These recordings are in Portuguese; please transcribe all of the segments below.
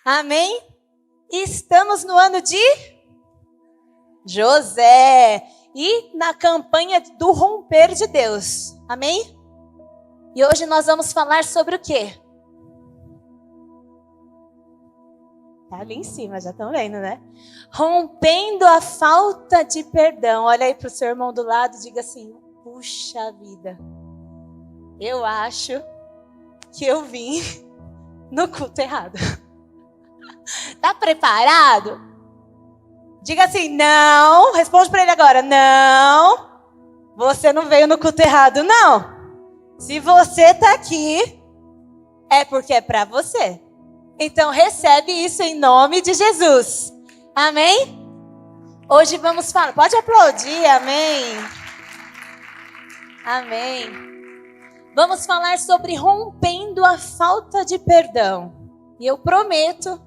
Amém? Estamos no ano de José e na campanha do romper de Deus. Amém? E hoje nós vamos falar sobre o quê? Tá ali em cima, já estão vendo, né? Rompendo a falta de perdão. Olha aí para o seu irmão do lado e diga assim: puxa vida, eu acho que eu vim no culto errado. Tá preparado? Diga assim: não. Responde para ele agora: não, você não veio no culto errado, não. Se você tá aqui, é porque é para você. Então recebe isso em nome de Jesus. Amém? Hoje vamos falar. Pode aplaudir, amém. Amém. Vamos falar sobre rompendo a falta de perdão. E eu prometo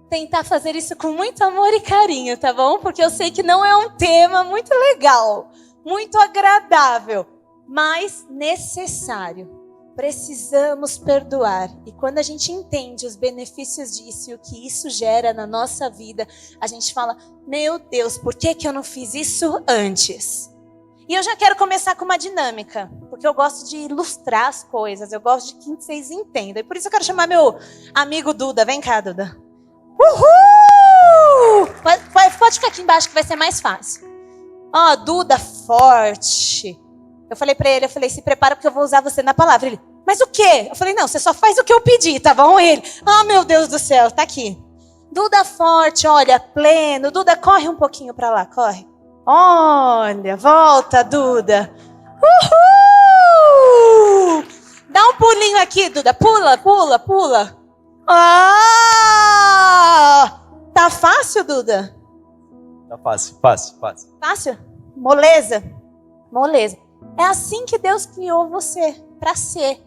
tentar fazer isso com muito amor e carinho, tá bom? Porque eu sei que não é um tema muito legal, muito agradável, mas necessário. Precisamos perdoar. E quando a gente entende os benefícios disso e o que isso gera na nossa vida, a gente fala: meu Deus, por que eu não fiz isso antes? E eu já quero começar com uma dinâmica, porque eu gosto de ilustrar as coisas, eu gosto de que vocês entendam. E por isso eu quero chamar meu amigo Duda. Vem cá, Duda. Uhul! Pode ficar aqui embaixo que vai ser mais fácil. Ó, Duda forte. Eu falei pra ele, se prepara porque eu vou usar você na palavra. Ele: mas o quê? Eu falei: não, você só faz o que eu pedi, tá bom? Ele: meu Deus do céu, tá aqui. Duda forte, olha, pleno. Duda, corre um pouquinho pra lá, corre. Olha, volta, Duda. Uhul! Dá um pulinho aqui, Duda. Pula, pula, pula. Tá fácil, Duda? Tá fácil, fácil, fácil. Fácil? Moleza? Moleza. É assim que Deus criou você, para ser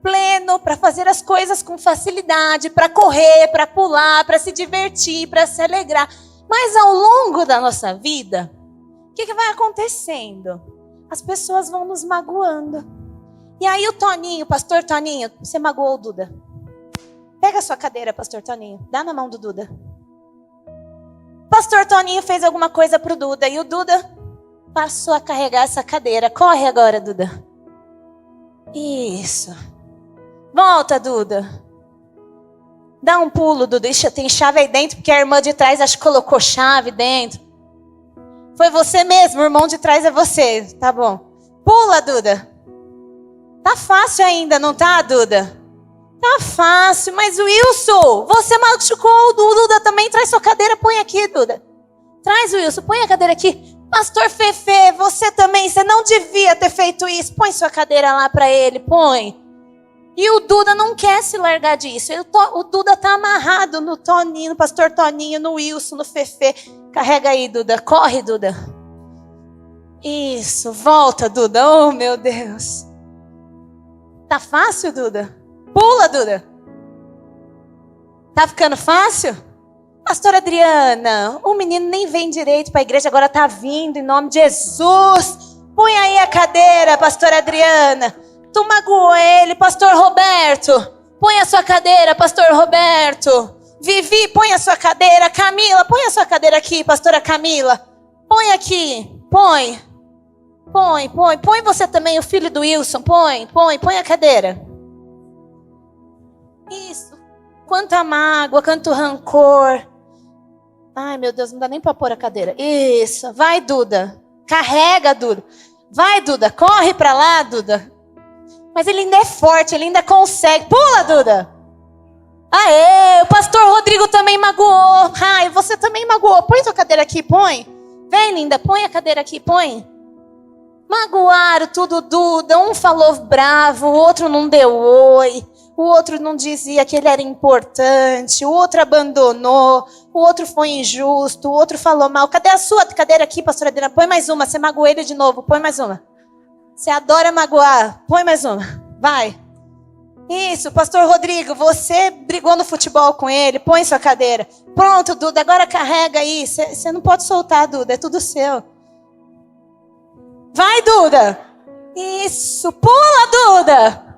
pleno, para fazer as coisas com facilidade, para correr, para pular, para se divertir, para se alegrar. Mas ao longo da nossa vida, o que vai acontecendo? As pessoas vão nos magoando. E aí o Toninho, pastor Toninho, você magoou o Duda. Pega a sua cadeira, pastor Toninho, dá na mão do Duda. Pastor Toninho fez alguma coisa pro Duda e o Duda passou a carregar essa cadeira. Corre agora, Duda. Isso. Volta, Duda. Dá um pulo, Duda. Ixi, tem chave aí dentro, porque a irmã de trás acho que colocou chave dentro. Foi você mesmo, o irmão de trás é você. Tá bom. Pula, Duda. Tá fácil ainda, não tá, Duda? Tá fácil, mas Wilson, você machucou o Duda também. Traz sua cadeira, põe aqui, Duda. Traz, Wilson, põe a cadeira aqui. Pastor Fefe, você também, você não devia ter feito isso. Põe sua cadeira lá para ele, põe. E o Duda não quer se largar disso. O Duda tá amarrado no Toninho, no pastor Toninho, no Wilson, no Fefe. Carrega aí, Duda. Corre, Duda. Isso, volta, Duda. Oh, meu Deus. Tá fácil, Duda? Pula, Duda. Tá ficando fácil? Pastora Adriana, o menino nem vem direito para a igreja, agora tá vindo em nome de Jesus. Põe aí a cadeira, pastora Adriana. Tu magoou ele, pastor Roberto. Põe a sua cadeira, pastor Roberto. Vivi, põe a sua cadeira. Camila, põe a sua cadeira aqui, pastora Camila. Põe aqui, põe. Põe você também, o filho do Wilson. Põe a cadeira. Isso. Quanta mágoa, quanto rancor. Ai, meu Deus, não dá nem para pôr a cadeira. Isso, vai, Duda. Carrega, Duda. Vai, Duda, corre para lá, Duda. Mas ele ainda é forte, ele ainda consegue. Pula, Duda. Aê, o pastor Rodrigo também magoou. Ai, você também magoou. Põe sua cadeira aqui, põe. Vem, linda, põe a cadeira aqui, põe. Magoaram tudo, Duda. Um falou bravo, o outro não deu oi. O outro não dizia que ele era importante, o outro abandonou, o outro foi injusto, o outro falou mal. Cadê a sua cadeira aqui, pastora Adriana? Põe mais uma, você magoou ele de novo, põe mais uma. Você adora magoar, põe mais uma, vai. Isso, pastor Rodrigo, você brigou no futebol com ele, põe sua cadeira. Pronto, Duda, agora carrega aí, você não pode soltar, Duda, é tudo seu. Vai, Duda. Isso, pula, Duda.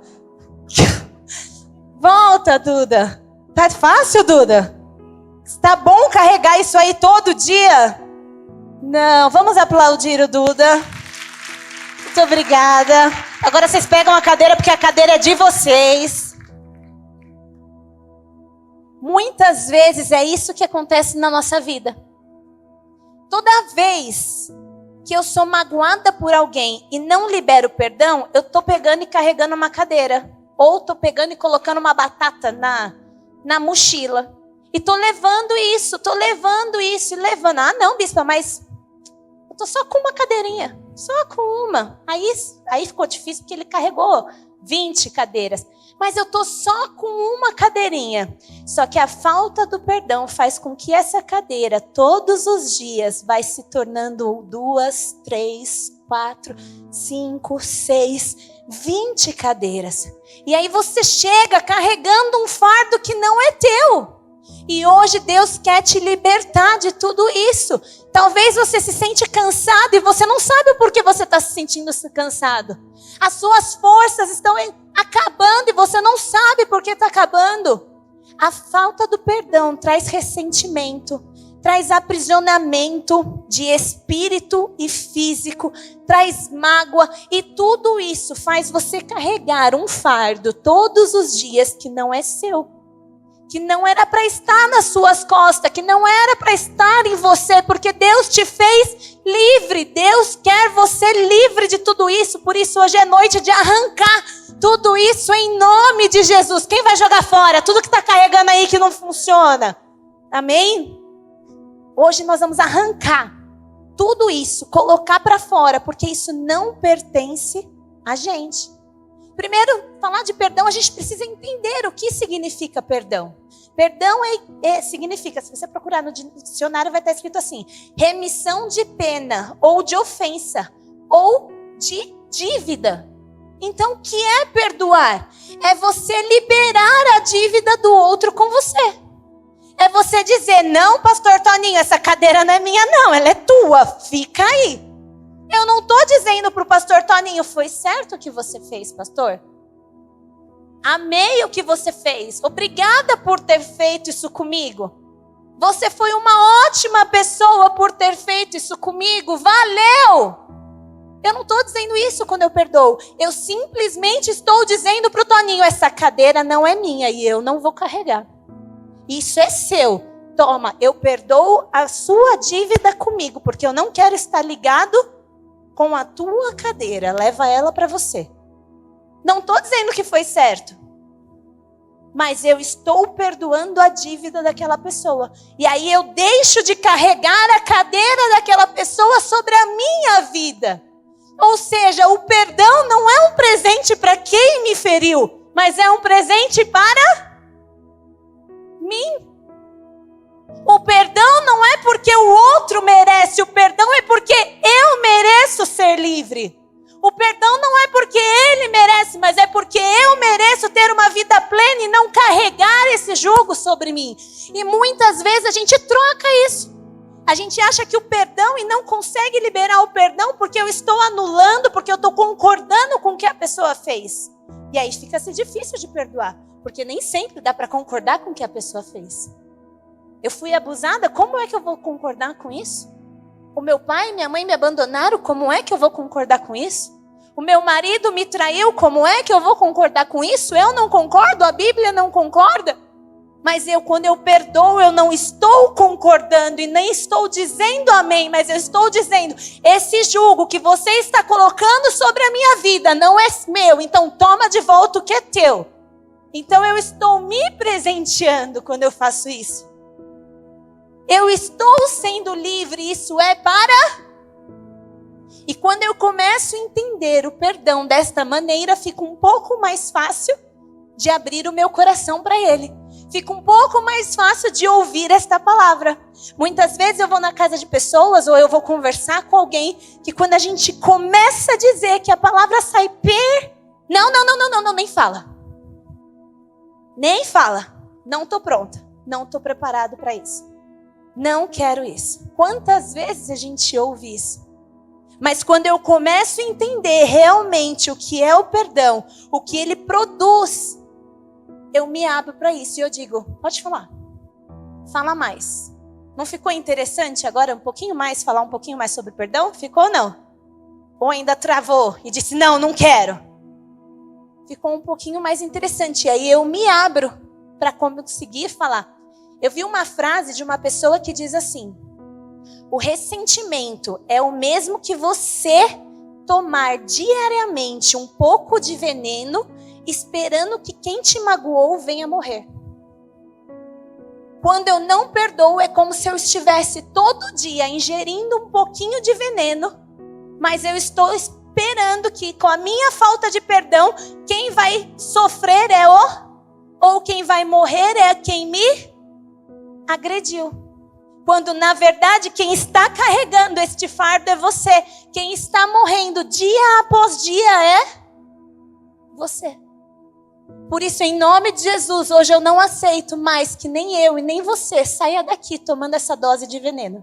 Volta, Duda. Tá fácil, Duda? Está bom carregar isso aí todo dia? Não, vamos aplaudir o Duda. Muito obrigada. Agora vocês pegam a cadeira, porque a cadeira é de vocês. Muitas vezes é isso que acontece na nossa vida. Toda vez que eu sou magoada por alguém e não libero perdão, eu tô pegando e carregando uma cadeira. Ou tô pegando e colocando uma batata na mochila. E tô levando isso e levando. Ah, não, bispa, mas eu tô só com uma cadeirinha. Só com uma. Aí ficou difícil porque ele carregou 20 cadeiras. Mas eu tô só com uma cadeirinha. Só que a falta do perdão faz com que essa cadeira, todos os dias, vai se tornando 2, 3, 4, 5, 6, 20 cadeiras. E aí você chega carregando um fardo que não é teu. E hoje Deus quer te libertar de tudo isso. Talvez você se sente cansado e você não sabe o porquê você está se sentindo cansado. As suas forças estão acabando e você não sabe por que está acabando. A falta do perdão traz ressentimento, traz aprisionamento de espírito e físico, traz mágoa, e tudo isso faz você carregar um fardo todos os dias que não é seu, que não era para estar nas suas costas, que não era para estar em você, porque Deus te fez livre. Deus quer você livre de tudo isso. Por isso hoje é noite de arrancar tudo isso em nome de Jesus. Quem vai jogar fora tudo que está carregando aí que não funciona? Amém? Hoje nós vamos arrancar tudo isso, colocar para fora, porque isso não pertence a gente. Primeiro, falar de perdão, a gente precisa entender o que significa perdão. Perdão significa, se você procurar no dicionário, vai estar escrito assim: remissão de pena, ou de ofensa, ou de dívida. Então, o que é perdoar? É você liberar a dívida do outro com você. É você dizer: não, pastor Toninho, essa cadeira não é minha não, ela é tua, fica aí. Eu não estou dizendo para o pastor Toninho: foi certo o que você fez, pastor? Amei o que você fez. Obrigada por ter feito isso comigo. Você foi uma ótima pessoa por ter feito isso comigo. Valeu! Eu não estou dizendo isso quando eu perdoo. Eu simplesmente estou dizendo para o Toninho: essa cadeira não é minha e eu não vou carregar. Isso é seu. Toma, eu perdoo a sua dívida comigo, porque eu não quero estar ligado com a tua cadeira. Leva ela para você. Não estou dizendo que foi certo, mas eu estou perdoando a dívida daquela pessoa. E aí eu deixo de carregar a cadeira daquela pessoa sobre a minha vida. Ou seja, o perdão não é um presente para quem me feriu, mas é um presente para mim. O perdão não é porque o outro merece, o perdão é porque eu mereço ser livre. O perdão não é porque ele merece, mas é porque eu mereço ter uma vida plena e não carregar esse jugo sobre mim. E muitas vezes a gente troca isso. A gente acha que o perdão e não consegue liberar o perdão porque eu estou anulando, porque eu estou concordando com o que a pessoa fez. E aí fica-se difícil de perdoar, porque nem sempre dá para concordar com o que a pessoa fez. Eu fui abusada, como é que eu vou concordar com isso? O meu pai e minha mãe me abandonaram, como é que eu vou concordar com isso? O meu marido me traiu, como é que eu vou concordar com isso? Eu não concordo, a Bíblia não concorda. Mas quando eu perdoo, eu não estou concordando e nem estou dizendo amém, mas eu estou dizendo: esse jugo que você está colocando sobre a minha vida não é meu, então toma de volta o que é teu. Então eu estou me presenteando quando eu faço isso. Eu estou sendo livre, isso é para... E quando eu começo a entender o perdão desta maneira, fica um pouco mais fácil de abrir o meu coração para ele. Fica um pouco mais fácil de ouvir esta palavra. Muitas vezes eu vou na casa de pessoas ou eu vou conversar com alguém que quando a gente começa a dizer que a palavra sai Não, nem fala. Nem fala. Não estou pronta. Não estou preparado para isso. Não quero isso. Quantas vezes a gente ouve isso? Mas quando eu começo a entender realmente o que é o perdão, o que ele produz, eu me abro para isso. E eu digo, pode falar. Fala mais. Não ficou interessante agora um pouquinho mais, falar um pouquinho mais sobre perdão? Ficou ou não? Ou ainda travou e disse, não quero. Ficou um pouquinho mais interessante. E aí eu me abro para conseguir falar. Eu vi uma frase de uma pessoa que diz assim, o ressentimento é o mesmo que você tomar diariamente um pouco de veneno, esperando que quem te magoou venha morrer. Quando eu não perdoo, é como se eu estivesse todo dia ingerindo um pouquinho de veneno, mas eu estou esperando que com a minha falta de perdão, quem vai sofrer ou quem vai morrer é quem me agrediu. Quando na verdade quem está carregando este fardo é você. Quem está morrendo dia após dia é você. Por isso, em nome de Jesus, hoje eu não aceito mais que nem eu e nem você saia daqui tomando essa dose de veneno.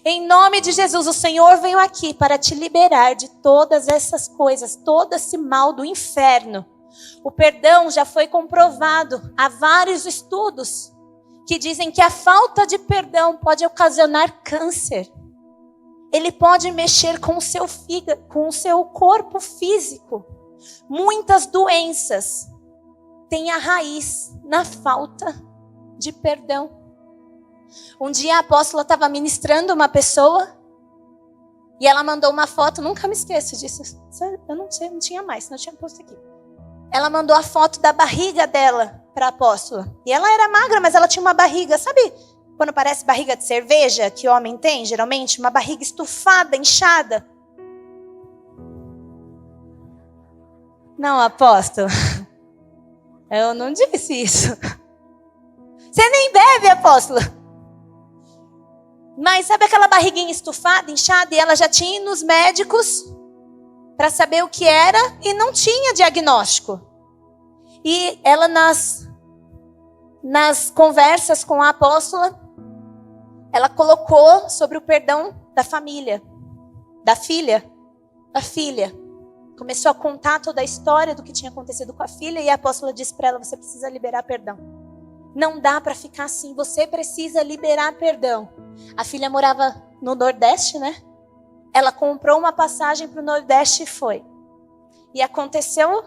Em nome de Jesus, o Senhor veio aqui para te liberar de todas essas coisas, todo esse mal do inferno. O perdão já foi comprovado. Há vários estudos que dizem que a falta de perdão pode ocasionar câncer. Ele pode mexer com o seu fígado, com o seu corpo físico. Muitas doenças têm a raiz na falta de perdão. Um dia a apóstola estava ministrando uma pessoa e ela mandou uma foto, nunca me esqueço disso. Eu não sei, não tinha mais, não tinha posto aqui. Ela mandou a foto da barriga dela para a apóstola. E ela era magra, mas ela tinha uma barriga, sabe quando parece barriga de cerveja que homem tem, geralmente? Uma barriga estufada, inchada. Não, apóstolo, eu não disse isso. Você nem bebe, apóstolo. Mas sabe aquela barriguinha estufada, inchada, e ela já tinha ido nos médicos para saber o que era e não tinha diagnóstico. E ela nas conversas com a apóstola, ela colocou sobre o perdão da família, da filha. Começou a contar toda a história do que tinha acontecido com a filha e a apóstola disse para ela, você precisa liberar perdão. Não dá para ficar assim, você precisa liberar perdão. A filha morava no Nordeste, né? Ela comprou uma passagem para o Nordeste e foi. E aconteceu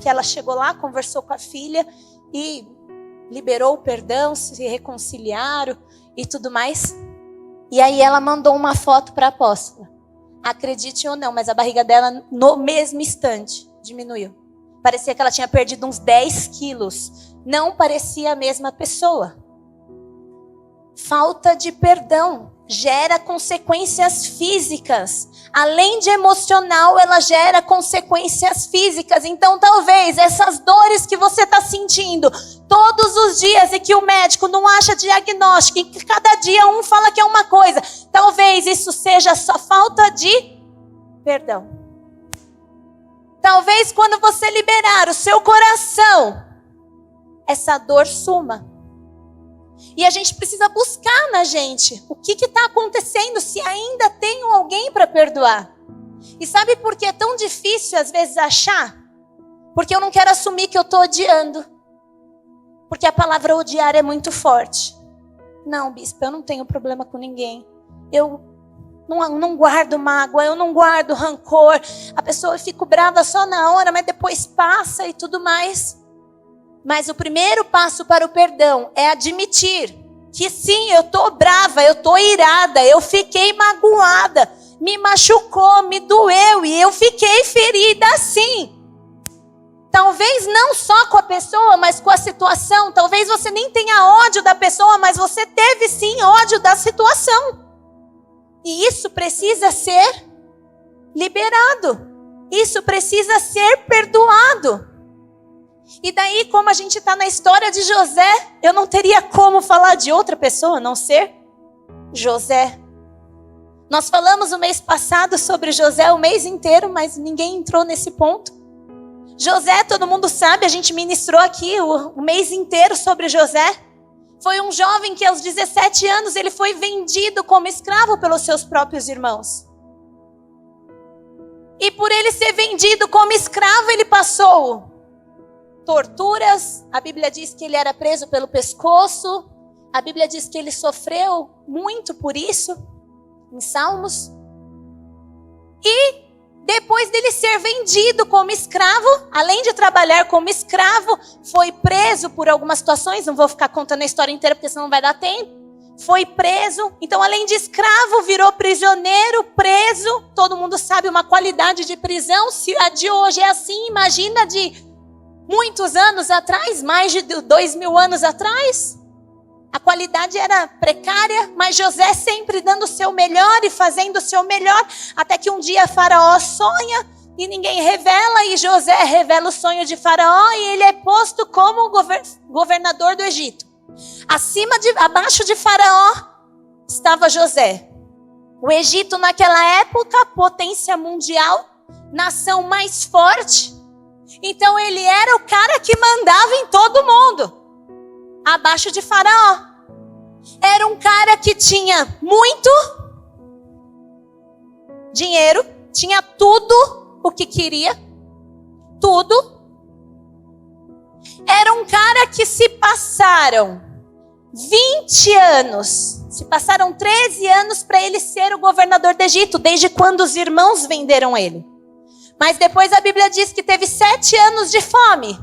que ela chegou lá, conversou com a filha e liberou o perdão, se reconciliaram e tudo mais. E aí ela mandou uma foto para a apóstola. Acredite ou não, mas a barriga dela no mesmo instante diminuiu. Parecia que ela tinha perdido uns 10 quilos. Não parecia a mesma pessoa. Falta de perdão gera consequências físicas. Além de emocional, ela gera consequências físicas. Então, talvez essas dores que você está sentindo todos os dias e que o médico não acha diagnóstico, e que cada dia um fala que é uma coisa, talvez isso seja só falta de perdão. Talvez quando você liberar o seu coração, essa dor suma. E a gente precisa buscar na gente o que está acontecendo, se ainda tem alguém para perdoar. E sabe por que é tão difícil às vezes achar? Porque eu não quero assumir que eu estou odiando. Porque a palavra odiar é muito forte. Não, bispo, eu não tenho problema com ninguém. Eu não guardo mágoa, eu não guardo rancor. A pessoa fica brava só na hora, mas depois passa e tudo mais. Mas o primeiro passo para o perdão é admitir que sim, eu estou brava, eu estou irada, eu fiquei magoada, me machucou, me doeu e eu fiquei ferida sim. Talvez não só com a pessoa, mas com a situação. Talvez você nem tenha ódio da pessoa, mas você teve sim ódio da situação. E isso precisa ser liberado. Isso precisa ser perdoado. E daí, como a gente está na história de José, eu não teria como falar de outra pessoa a não ser José. Nós falamos o mês passado sobre José o mês inteiro, mas ninguém entrou nesse ponto. José, todo mundo sabe, a gente ministrou aqui o mês inteiro sobre José. Foi um jovem que aos 17 anos ele foi vendido como escravo pelos seus próprios irmãos. E por ele ser vendido como escravo, ele passou torturas. A Bíblia diz que ele era preso pelo pescoço. A Bíblia diz que ele sofreu muito por isso, em Salmos. E depois dele ser vendido como escravo, além de trabalhar como escravo, foi preso por algumas situações. Não vou ficar contando a história inteira, porque senão não vai dar tempo. Foi preso, então além de escravo, virou prisioneiro, preso. Todo mundo sabe uma qualidade de prisão. Se a de hoje é assim, imagina de muitos anos atrás, mais de 2000 anos atrás. A qualidade era precária, mas José sempre dando o seu melhor e fazendo o seu melhor, até que um dia Faraó sonha e ninguém revela, e José revela o sonho de Faraó e ele é posto como governador do Egito. Abaixo de Faraó estava José. O Egito naquela época, potência mundial, nação mais forte. Então ele era o cara que mandava em todo mundo. Abaixo de Faraó. Era um cara que tinha muito dinheiro, tinha tudo o que queria, tudo. Era um cara que se passaram 20 anos, se passaram 13 anos para ele ser o governador do Egito, desde quando os irmãos venderam ele. Mas depois a Bíblia diz que teve 7 anos de fome,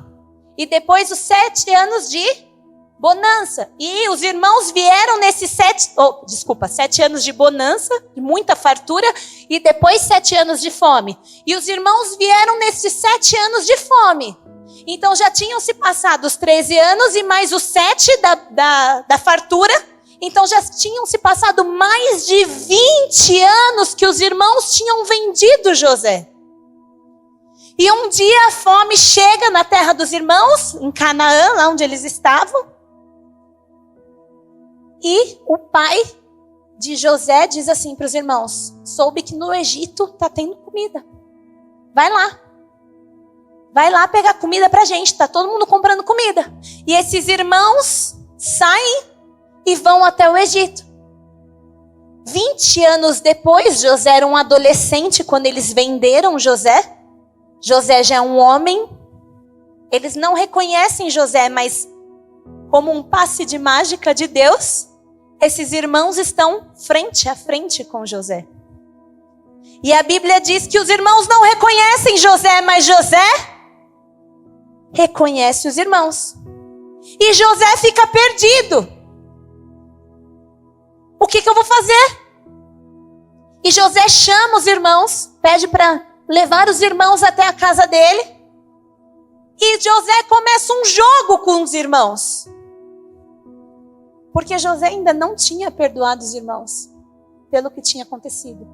e depois os 7 anos de bonança. E os irmãos vieram nesses 7 anos de bonança, de muita fartura, e depois 7 anos de fome. E os irmãos vieram nesses 7 anos de fome. Então já tinham se passado os 13 anos e mais os 7 da fartura. Então já tinham se passado mais de 20 anos que os irmãos tinham vendido José. E um dia a fome chega na terra dos irmãos, em Canaã, lá onde eles estavam. E o pai de José diz assim para os irmãos: soube que no Egito está tendo comida. Vai lá. Vai lá pegar comida pra gente. Está todo mundo comprando comida. E esses irmãos saem e vão até o Egito. 20 anos depois, José era um adolescente quando eles venderam José. José já é um homem. Eles não reconhecem José, mas como um passe de mágica de Deus, esses irmãos estão frente a frente com José. E a Bíblia diz que os irmãos não reconhecem José, mas José reconhece os irmãos. E José fica perdido. O que eu vou fazer? E José chama os irmãos, pede para levar os irmãos até a casa dele. E José começa um jogo com os irmãos. Porque José ainda não tinha perdoado os irmãos pelo que tinha acontecido.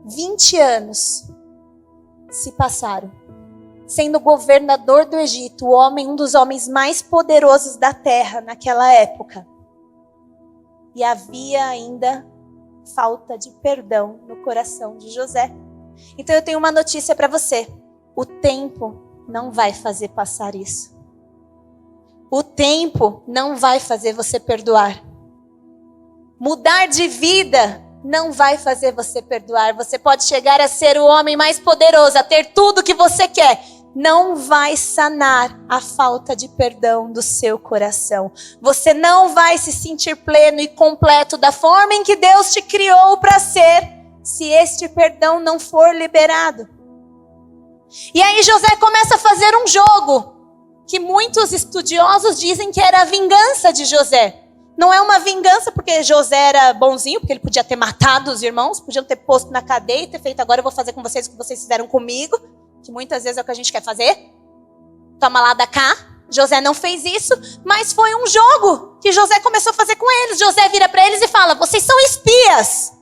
20 anos se passaram. Sendo governador do Egito, um dos homens mais poderosos da terra naquela época. E havia ainda falta de perdão no coração de José. Então eu tenho uma notícia para você. O tempo não vai fazer passar isso. O tempo não vai fazer você perdoar. Mudar de vida não vai fazer você perdoar. Você pode chegar a ser o homem mais poderoso, a ter tudo que você quer. Não vai sanar a falta de perdão do seu coração. Você não vai se sentir pleno e completo da forma em que Deus te criou para ser, se este perdão não for liberado. E aí José começa a fazer um jogo que muitos estudiosos dizem que era a vingança de José. Não é uma vingança porque José era bonzinho, porque ele podia ter matado os irmãos, podiam ter posto na cadeia e ter feito: agora eu vou fazer com vocês o que vocês fizeram comigo, que muitas vezes é o que a gente quer fazer. Toma lá da cá. José não fez isso, mas foi um jogo que José começou a fazer com eles. José vira para eles e fala: vocês são espias.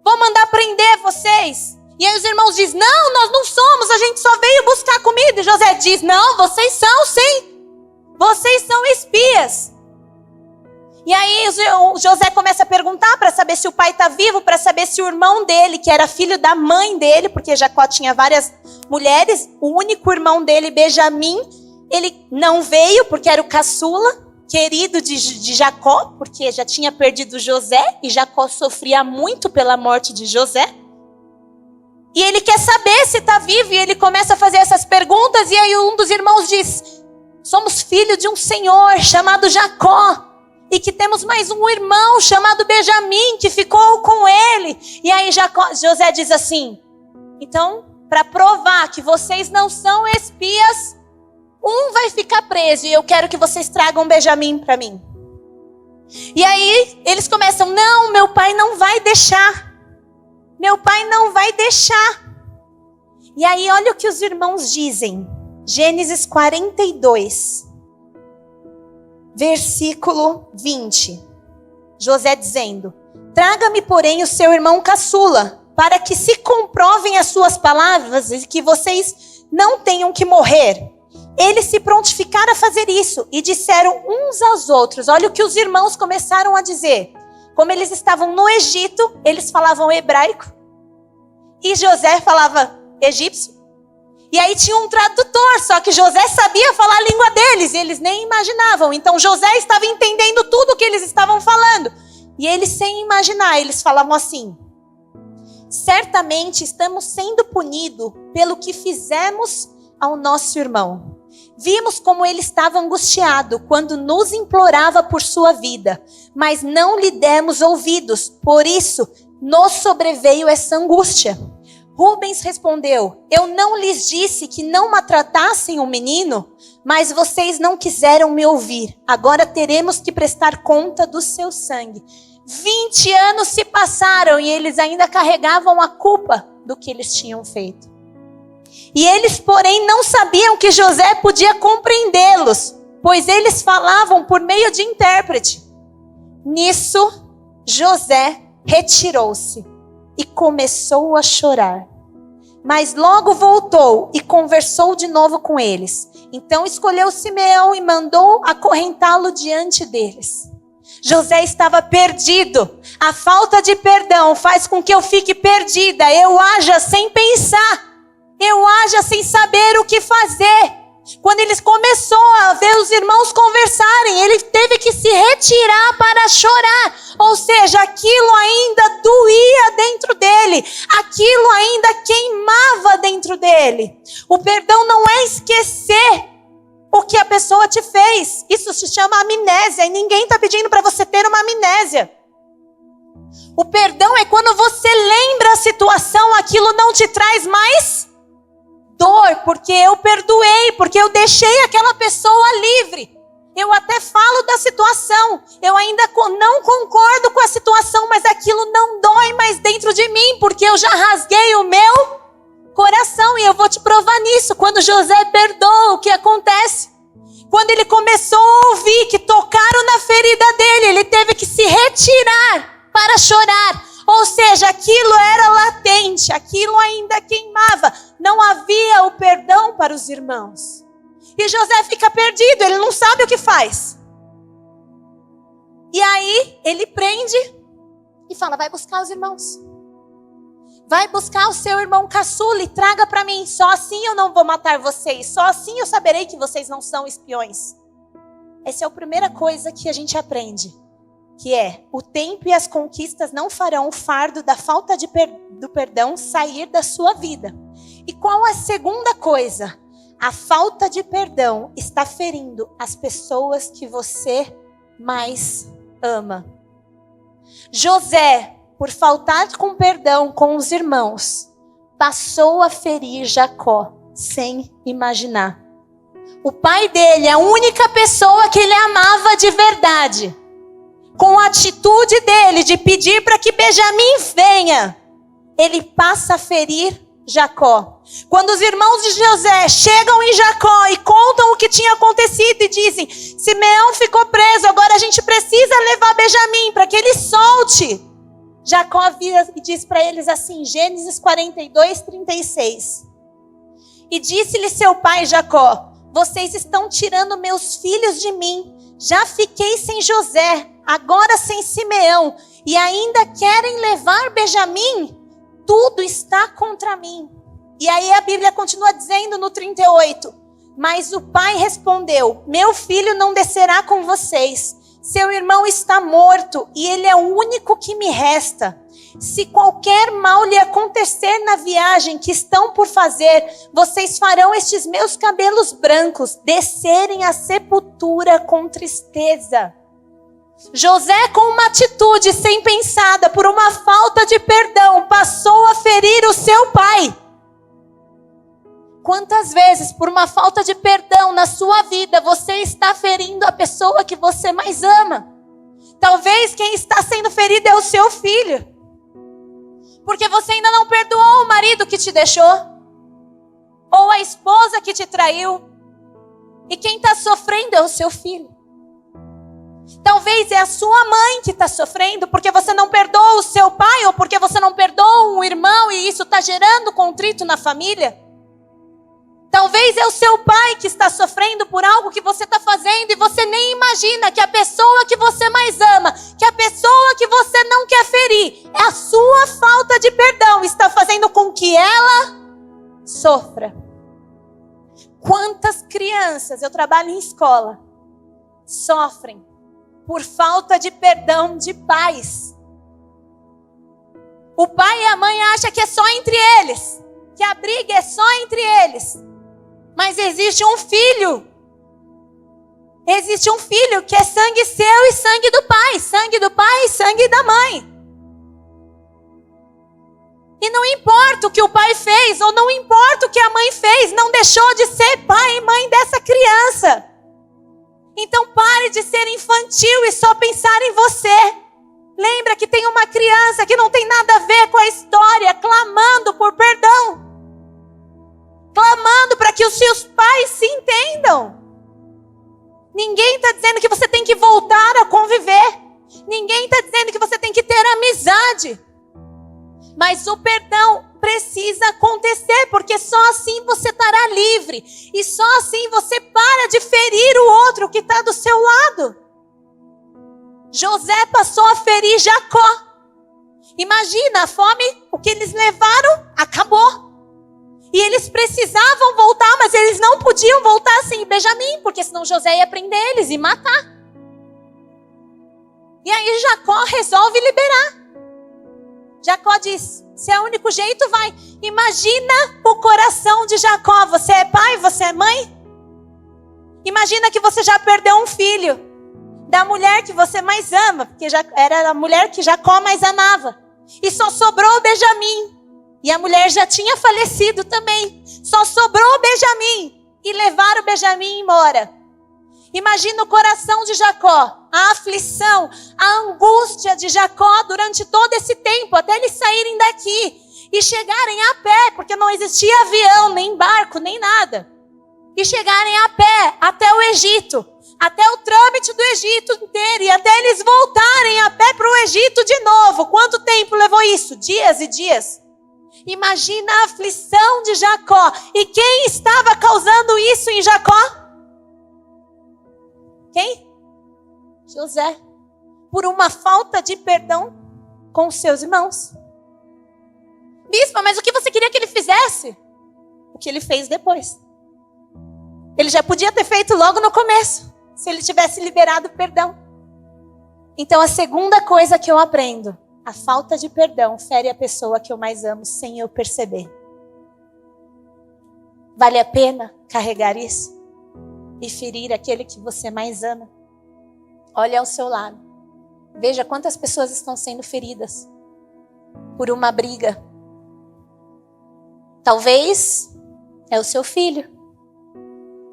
Vou mandar prender vocês. E aí os irmãos dizem: não, nós não somos, a gente só veio buscar comida. E José diz: não, vocês são sim. Vocês são espias. E aí o José começa a perguntar para saber se o pai está vivo, para saber se o irmão dele, que era filho da mãe dele, porque Jacó tinha várias mulheres, o único irmão dele, Benjamim, ele não veio porque era o caçula, querido de Jacó, porque já tinha perdido José, e Jacó sofria muito pela morte de José. E ele quer saber se está vivo, e ele começa a fazer essas perguntas, e aí um dos irmãos diz: somos filhos de um Senhor chamado Jacó. E que temos mais um irmão chamado Benjamim, que ficou com ele. E aí José diz assim, então, para provar que vocês não são espias, um vai ficar preso e eu quero que vocês tragam Benjamim para mim. E aí eles começam, não, meu pai não vai deixar. Meu pai não vai deixar. E aí olha o que os irmãos dizem. Gênesis 42. Versículo 20. José dizendo, traga-me, porém, o seu irmão caçula, para que se comprovem as suas palavras e que vocês não tenham que morrer. Eles se prontificaram a fazer isso e disseram uns aos outros. Olha o que os irmãos começaram a dizer. Como eles estavam no Egito, eles falavam hebraico. E José falava egípcio. E aí tinha um tradutor, só que José sabia falar a língua deles, e eles nem imaginavam. Então José estava entendendo tudo o que eles estavam falando. E eles, sem imaginar, eles falavam assim, certamente estamos sendo punidos pelo que fizemos ao nosso irmão. Vimos como ele estava angustiado quando nos implorava por sua vida, mas não lhe demos ouvidos, por isso nos sobreveio essa angústia. Rubens respondeu, eu não lhes disse que não maltratassem o menino, mas vocês não quiseram me ouvir. Agora teremos que prestar conta do seu sangue. 20 anos se passaram e eles ainda carregavam a culpa do que eles tinham feito. E eles, porém, não sabiam que José podia compreendê-los, pois eles falavam por meio de intérprete. Nisso, José retirou-se e começou a chorar. Mas logo voltou e conversou de novo com eles. Então escolheu Simeão e mandou acorrentá-lo diante deles. José estava perdido. A falta de perdão faz com que eu fique perdida. Eu haja sem pensar. Eu haja sem saber o que fazer. Quando ele começou a ver os irmãos conversarem, ele teve que se retirar para chorar. Ou seja, aquilo ainda doía dentro dele. Aquilo ainda queimava dentro dele. O perdão não é esquecer o que a pessoa te fez. Isso se chama amnésia. E ninguém está pedindo para você ter uma amnésia. O perdão é quando você lembra a situação, aquilo não te traz mais dor, porque eu perdoei, porque eu deixei aquela pessoa livre. Eu até falo da situação, eu ainda não concordo com a situação, mas aquilo não dói mais dentro de mim, porque eu já rasguei o meu coração, e eu vou te provar nisso. Quando José perdoa, o que acontece? Quando ele começou a ouvir que tocaram na ferida dele, ele teve que se retirar para chorar. Ou seja, aquilo era latente, aquilo ainda queimava. Não havia o perdão para os irmãos. E José fica perdido, ele não sabe o que faz. E aí ele prende e fala, vai buscar os irmãos. Vai buscar o seu irmão caçula e traga para mim. Só assim eu não vou matar vocês. Só assim eu saberei que vocês não são espiões. Essa é a primeira coisa que a gente aprende. Que é, o tempo e as conquistas não farão o fardo da falta do perdão sair da sua vida. E qual a segunda coisa? A falta de perdão está ferindo as pessoas que você mais ama. José, por faltar com perdão com os irmãos, passou a ferir Jacó, sem imaginar. O pai dele, a única pessoa que ele amava de verdade, com a atitude dele de pedir para que Benjamim venha, ele passa a ferir Jacó. Quando os irmãos de José chegam em Jacó e contam o que tinha acontecido e dizem, Simeão ficou preso, agora a gente precisa levar Benjamim para que ele solte. Jacó vira e diz para eles assim, Gênesis 42, 36. E disse-lhe seu pai Jacó, vocês estão tirando meus filhos de mim. Já fiquei sem José, agora sem Simeão, e ainda querem levar Benjamim? Tudo está contra mim. E aí a Bíblia continua dizendo no 38, mas o pai respondeu, meu filho não descerá com vocês, seu irmão está morto e ele é o único que me resta. Se qualquer mal lhe acontecer na viagem que estão por fazer, vocês farão estes meus cabelos brancos descerem à sepultura com tristeza. José, com uma atitude sem pensada, por uma falta de perdão, passou a ferir o seu pai. Quantas vezes, por uma falta de perdão na sua vida, você está ferindo a pessoa que você mais ama? Talvez quem está sendo ferido é o seu filho. Porque você ainda não perdoou o marido que te deixou. Ou a esposa que te traiu. E quem está sofrendo é o seu filho. Talvez é a sua mãe que está sofrendo porque você não perdoa o seu pai. Ou porque você não perdoa um irmão e isso está gerando contrito na família. Talvez é o seu pai que está sofrendo por algo que você está fazendo e você nem imagina que a pessoa que você mais ama, que a pessoa que você não quer ferir, é a sua falta de perdão, está fazendo com que ela sofra. Quantas crianças, eu trabalho em escola, sofrem por falta de perdão de pais. O pai e a mãe acham que é só entre eles, que a briga é só entre eles. Mas existe um filho. Existe um filho que é sangue seu e sangue do pai e sangue da mãe. E não importa o que o pai fez, ou não importa o que a mãe fez, não deixou de ser pai e mãe dessa criança. Então pare de ser infantil e só pensar em você. Lembra que tem uma criança que não tem nada a ver com a história, clamando por perdão. Clamando para que os seus pais se entendam. Ninguém está dizendo que você tem que voltar a conviver. Ninguém está dizendo que você tem que ter amizade. Mas o perdão precisa acontecer, porque só assim você estará livre. E só assim você para de ferir o outro que está do seu lado. José passou a ferir Jacó. Imagina a fome, o que eles levaram, acabou. E eles precisavam voltar, mas eles não podiam voltar sem Benjamim, porque senão José ia prender eles e matar. E aí Jacó resolve liberar. Jacó diz, se é o único jeito, vai. Imagina o coração de Jacó. Você é pai, você é mãe? Imagina que você já perdeu um filho da mulher que você mais ama, porque já era a mulher que Jacó mais amava. E só sobrou o Benjamim. E a mulher já tinha falecido também. Só sobrou o Benjamim. E levaram o Benjamim embora. Imagina o coração de Jacó. A aflição, a angústia de Jacó durante todo esse tempo. Até eles saírem daqui. E chegarem a pé. Porque não existia avião, nem barco, nem nada. E chegarem a pé até o Egito. Até o trâmite do Egito inteiro. E até eles voltarem a pé para o Egito de novo. Quanto tempo levou isso? Dias e dias. Imagina a aflição de Jacó. E quem estava causando isso em Jacó? Quem? José. Por uma falta de perdão com os seus irmãos. Bispa, mas o que você queria que ele fizesse? O que ele fez depois. Ele já podia ter feito logo no começo, se ele tivesse liberado o perdão. Então a segunda coisa que eu aprendo: a falta de perdão fere a pessoa que eu mais amo sem eu perceber. Vale a pena carregar isso? E ferir aquele que você mais ama? Olhe ao seu lado. Veja quantas pessoas estão sendo feridas por uma briga. Talvez é o seu filho.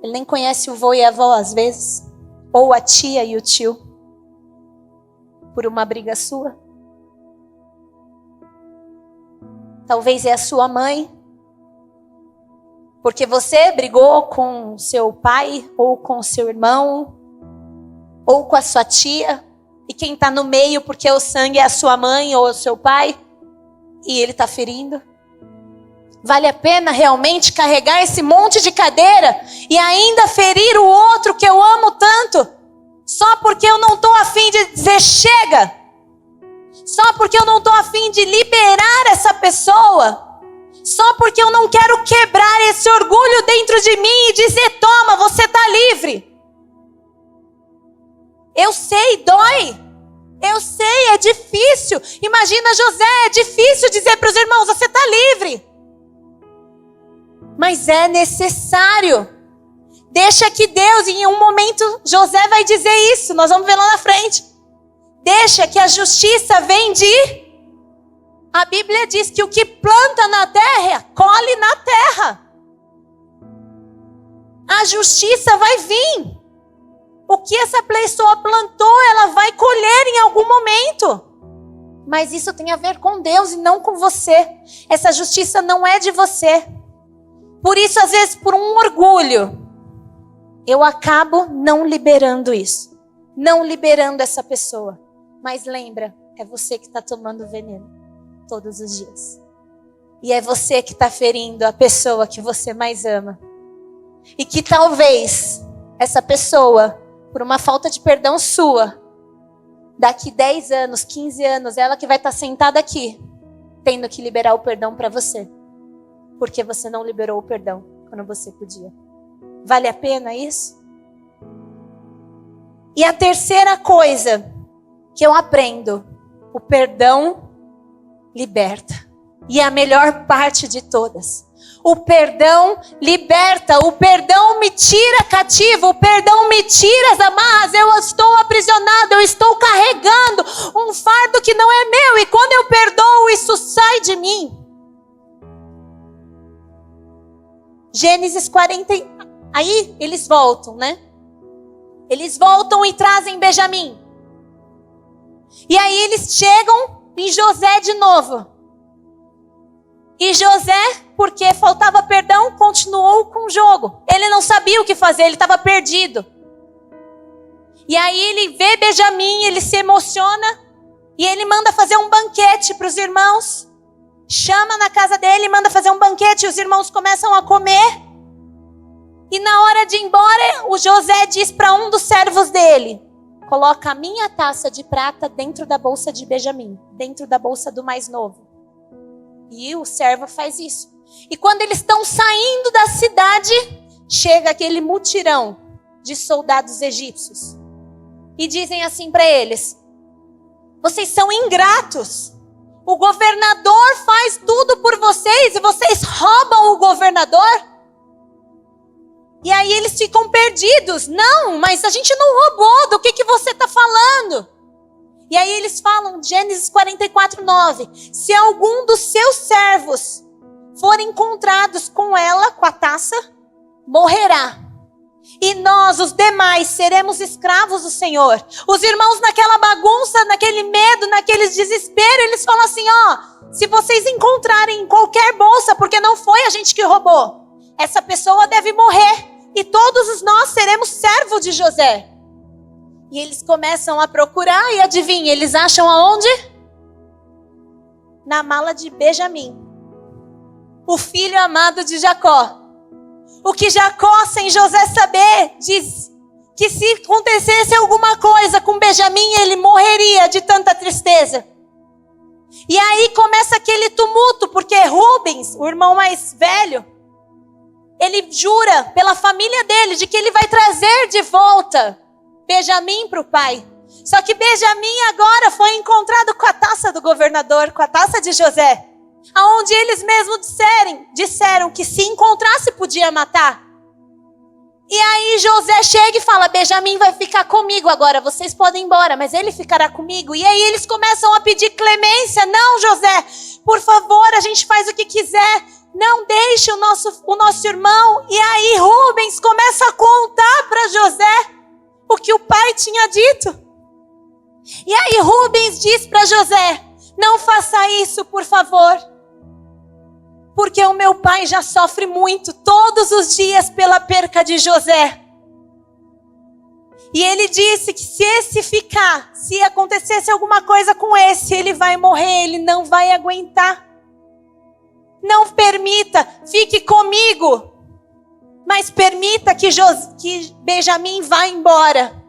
Ele nem conhece o vô e a avó às vezes. Ou a tia e o tio. Por uma briga sua. Talvez é a sua mãe. Porque você brigou com seu pai, ou com seu irmão, ou com a sua tia. E quem está no meio, porque o sangue é a sua mãe ou o seu pai, e ele está ferindo. Vale a pena realmente carregar esse monte de cadeira e ainda ferir o outro que eu amo tanto? Só porque eu não estou afim de dizer chega? Só porque eu não estou afim de liberar essa pessoa? Só porque eu não quero quebrar esse orgulho dentro de mim e dizer, toma, você está livre. Eu sei, dói. Eu sei, é difícil. difícil. Imagina José, é difícil dizer para os irmãos, você está livre. Mas é necessário. Deixa que Deus, em um momento, José vai dizer isso. Nós vamos ver lá na frente. Deixa que a justiça vem de... A Bíblia diz que o que planta na terra, colhe na terra. A justiça vai vir. O que essa pessoa plantou, ela vai colher em algum momento. Mas isso tem a ver com Deus e não com você. Essa justiça não é de você. Por isso, às vezes, por um orgulho, eu acabo não liberando isso. Não liberando essa pessoa. Mas lembra, é você que está tomando veneno todos os dias. E é você que está ferindo a pessoa que você mais ama. E que talvez essa pessoa, por uma falta de perdão sua, daqui 10 anos, 15 anos, ela que vai estar sentada aqui, tendo que liberar o perdão para você. Porque você não liberou o perdão quando você podia. Vale a pena isso? E a terceira coisa que eu aprendo, o perdão liberta. E é a melhor parte de todas. O perdão liberta, o perdão me tira cativo, o perdão me tira as amarras, eu estou aprisionado, eu estou carregando um fardo que não é meu, e quando eu perdoo, isso sai de mim. Gênesis 40, aí eles voltam, né? Eles voltam e trazem Benjamim. E aí eles chegam em José de novo. E José, porque faltava perdão, continuou com o jogo. Ele não sabia o que fazer, ele estava perdido. E aí ele vê Benjamim, ele se emociona. E ele manda fazer um banquete para os irmãos. Chama na casa dele, manda fazer um banquete. E os irmãos começam a comer. E na hora de ir embora, o José diz para um dos servos dele: coloca a minha taça de prata dentro da bolsa de Benjamim, dentro da bolsa do mais novo. E o servo faz isso. E quando eles estão saindo da cidade, chega aquele mutirão de soldados egípcios. E dizem assim para eles: vocês são ingratos. O governador faz tudo por vocês e vocês roubam o governador? E aí eles ficam perdidos. Não, mas a gente não roubou. Do que você está falando? E aí eles falam, Gênesis 44, 9. Se algum dos seus servos forem encontrados com ela, com a taça, morrerá. E nós, os demais, seremos escravos do Senhor. Os irmãos naquela bagunça, naquele medo, naquele desespero, eles falam assim, se vocês encontrarem em qualquer bolsa, porque não foi a gente que roubou, essa pessoa deve morrer. E todos nós seremos servos de José. E eles começam a procurar e adivinha, eles acham aonde? Na mala de Benjamim, o filho amado de Jacó. O que Jacó, sem José saber, diz que se acontecesse alguma coisa com Benjamim, ele morreria de tanta tristeza. E aí começa aquele tumulto, porque Rubens, o irmão mais velho, ele jura pela família dele de que ele vai trazer de volta Benjamim para o pai. Só que Benjamim agora foi encontrado com a taça do governador, com a taça de José. Aonde eles mesmos disseram que se encontrasse podia matar. E aí José chega e fala, Benjamim vai ficar comigo agora, vocês podem ir embora, mas ele ficará comigo. E aí eles começam a pedir clemência. Não, José, por favor, a gente faz o que quiser. Não deixe o nosso irmão. E aí Rubens começa a contar para José o que o pai tinha dito. E aí Rubens diz para José, não faça isso, por favor. Porque o meu pai já sofre muito, todos os dias, pela perca de José. E ele disse que se esse ficar, se acontecesse alguma coisa com esse, ele vai morrer, ele não vai aguentar. Não permita, fique comigo. Mas permita que Benjamim vá embora.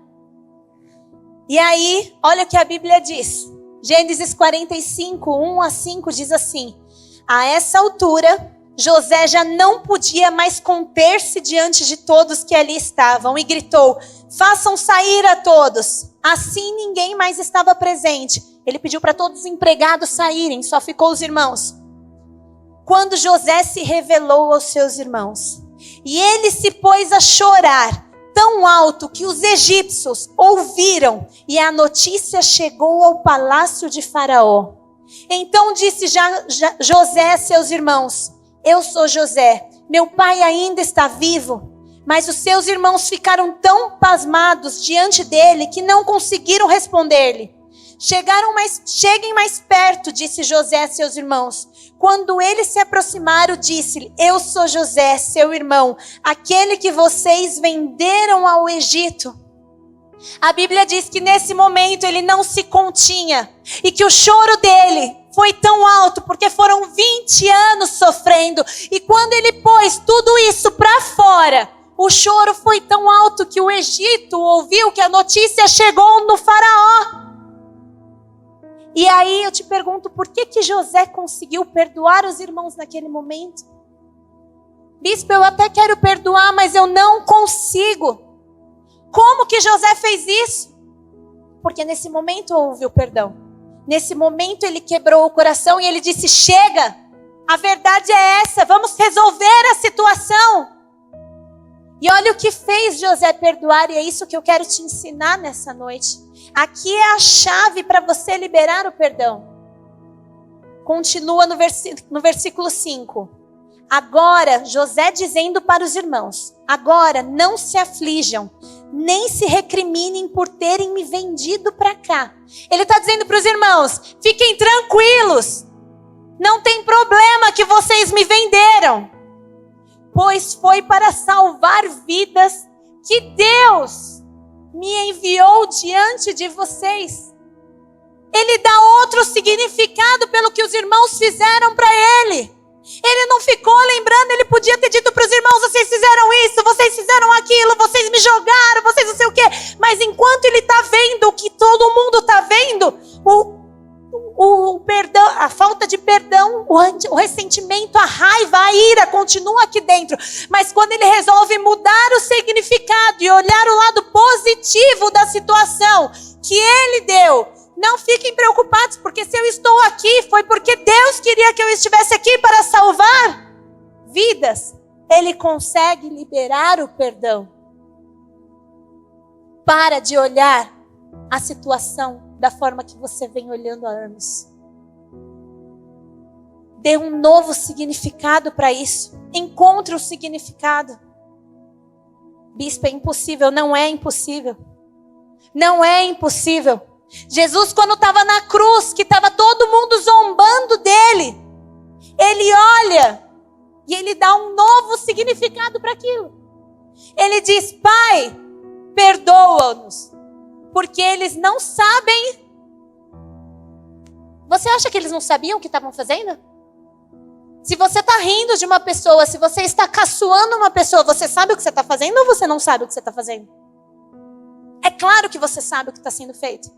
E aí, olha o que a Bíblia diz. Gênesis 45, 1 a 5 diz assim. A essa altura, José já não podia mais conter-se diante de todos que ali estavam e gritou, façam sair a todos. Assim ninguém mais estava presente. Ele pediu para todos os empregados saírem, só ficou os irmãos. Quando José se revelou aos seus irmãos, e ele se pôs a chorar tão alto que os egípcios ouviram, e a notícia chegou ao palácio de Faraó. Então disse José a seus irmãos: eu sou José, meu pai ainda está vivo. Mas os seus irmãos ficaram tão pasmados diante dele que não conseguiram responder-lhe. Cheguem mais perto, disse José a seus irmãos. Quando eles se aproximaram, disse-lhe: eu sou José, seu irmão, aquele que vocês venderam ao Egito. A Bíblia diz que nesse momento ele não se continha e que o choro dele foi tão alto porque foram 20 anos sofrendo. E quando ele pôs tudo isso para fora, o choro foi tão alto que o Egito ouviu que a notícia chegou no Faraó. E aí eu te pergunto, por que José conseguiu perdoar os irmãos naquele momento? Bispo, eu até quero perdoar, mas eu não consigo. Como que José fez isso? Porque nesse momento houve o perdão. Nesse momento ele quebrou o coração e ele disse: chega, a verdade é essa, vamos resolver a situação. E olha o que fez José perdoar, e é isso que eu quero te ensinar nessa noite. Aqui é a chave para você liberar o perdão. Continua no versículo 5. Agora, José dizendo para os irmãos: agora não se aflijam, nem se recriminem por terem me vendido para cá. Ele está dizendo para os irmãos: fiquem tranquilos, não tem problema que vocês me venderam, pois foi para salvar vidas que Deus me enviou diante de vocês. Ele dá outro significado pelo que os irmãos fizeram para ele. Ele não ficou lembrando, ele podia ter dito para os irmãos: vocês fizeram isso, vocês fizeram aquilo, vocês me jogaram, vocês não sei o quê. Mas enquanto ele está vendo o que todo mundo está vendo, o perdão, a falta de perdão, o ressentimento, a raiva, a ira continua aqui dentro. Mas quando ele resolve mudar o significado e olhar o lado positivo da situação que ele deu, não fiquem preocupados, porque se eu estou aqui foi porque Deus queria que eu estivesse aqui para salvar vidas. Ele consegue liberar o perdão. Para de olhar a situação da forma que você vem olhando há anos. Dê um novo significado para isso. Encontre o significado. Bispo, é impossível. Não é impossível. Não é impossível. Jesus, quando estava na cruz, que estava todo mundo zombando dele, ele olha e ele dá um novo significado para aquilo. Ele diz: Pai, perdoa-nos, porque eles não sabem. Você acha que eles não sabiam o que estavam fazendo? Se você está rindo de uma pessoa, se você está caçoando uma pessoa, você sabe o que você está fazendo ou você não sabe o que você está fazendo? É claro que você sabe o que está sendo feito.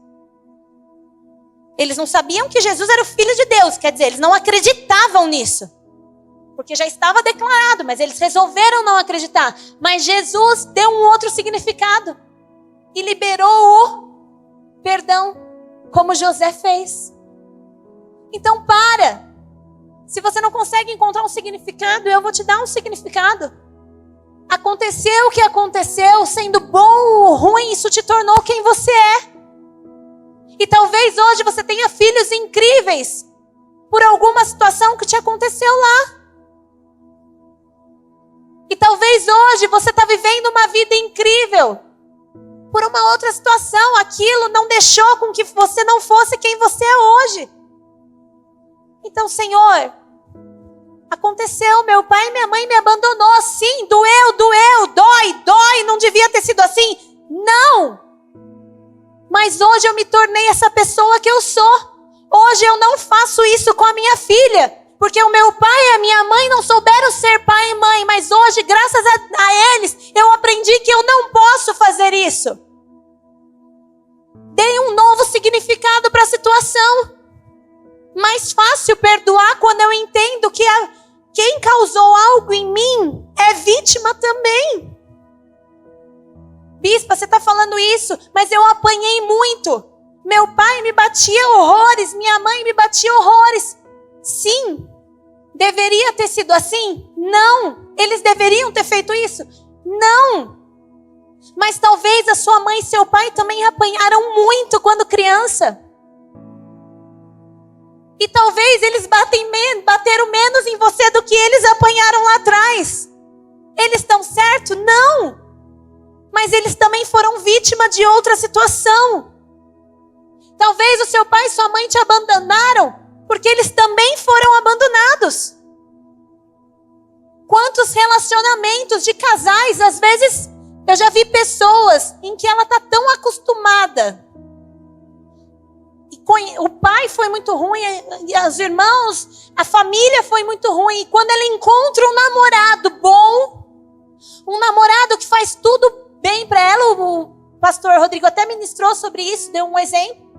Eles não sabiam que Jesus era o Filho de Deus, quer dizer, eles não acreditavam nisso. Porque já estava declarado, mas eles resolveram não acreditar. Mas Jesus deu um outro significado e liberou o perdão, como José fez. Então para. Se você não consegue encontrar um significado, eu vou te dar um significado. Aconteceu o que aconteceu, sendo bom ou ruim, isso te tornou quem você é. E talvez hoje você tenha filhos incríveis por alguma situação que te aconteceu lá. E talvez hoje você está vivendo uma vida incrível por uma outra situação. Aquilo não deixou com que você não fosse quem você é hoje. Então, Senhor, aconteceu, meu pai e minha mãe me abandonou. Sim, doeu, dói, não devia ter sido assim. Não! Mas hoje eu me tornei essa pessoa que eu sou. Hoje eu não faço isso com a minha filha, porque o meu pai e a minha mãe não souberam ser pai e mãe. Mas hoje, graças a eles, eu aprendi que eu não posso fazer isso. Dei um novo significado para a situação. Mais fácil perdoar quando eu entendo que quem causou algo em mim é vítima também. Bispa, você está falando isso, mas eu apanhei muito. Meu pai me batia horrores, minha mãe me batia horrores. Sim. Deveria ter sido assim? Não. Eles deveriam ter feito isso? Não. Mas talvez a sua mãe e seu pai também apanharam muito quando criança. E talvez eles bateram menos em você do que eles apanharam lá atrás. Eles estão certos? Não. Mas eles também foram vítima de outra situação. Talvez o seu pai e sua mãe te abandonaram porque eles também foram abandonados. Quantos relacionamentos de casais, às vezes, eu já vi pessoas em que ela está tão acostumada. O pai foi muito ruim, e os irmãos, a família foi muito ruim. E quando ela encontra um namorado bom, um namorado que faz tudo bem para ela, o pastor Rodrigo até ministrou sobre isso, deu um exemplo.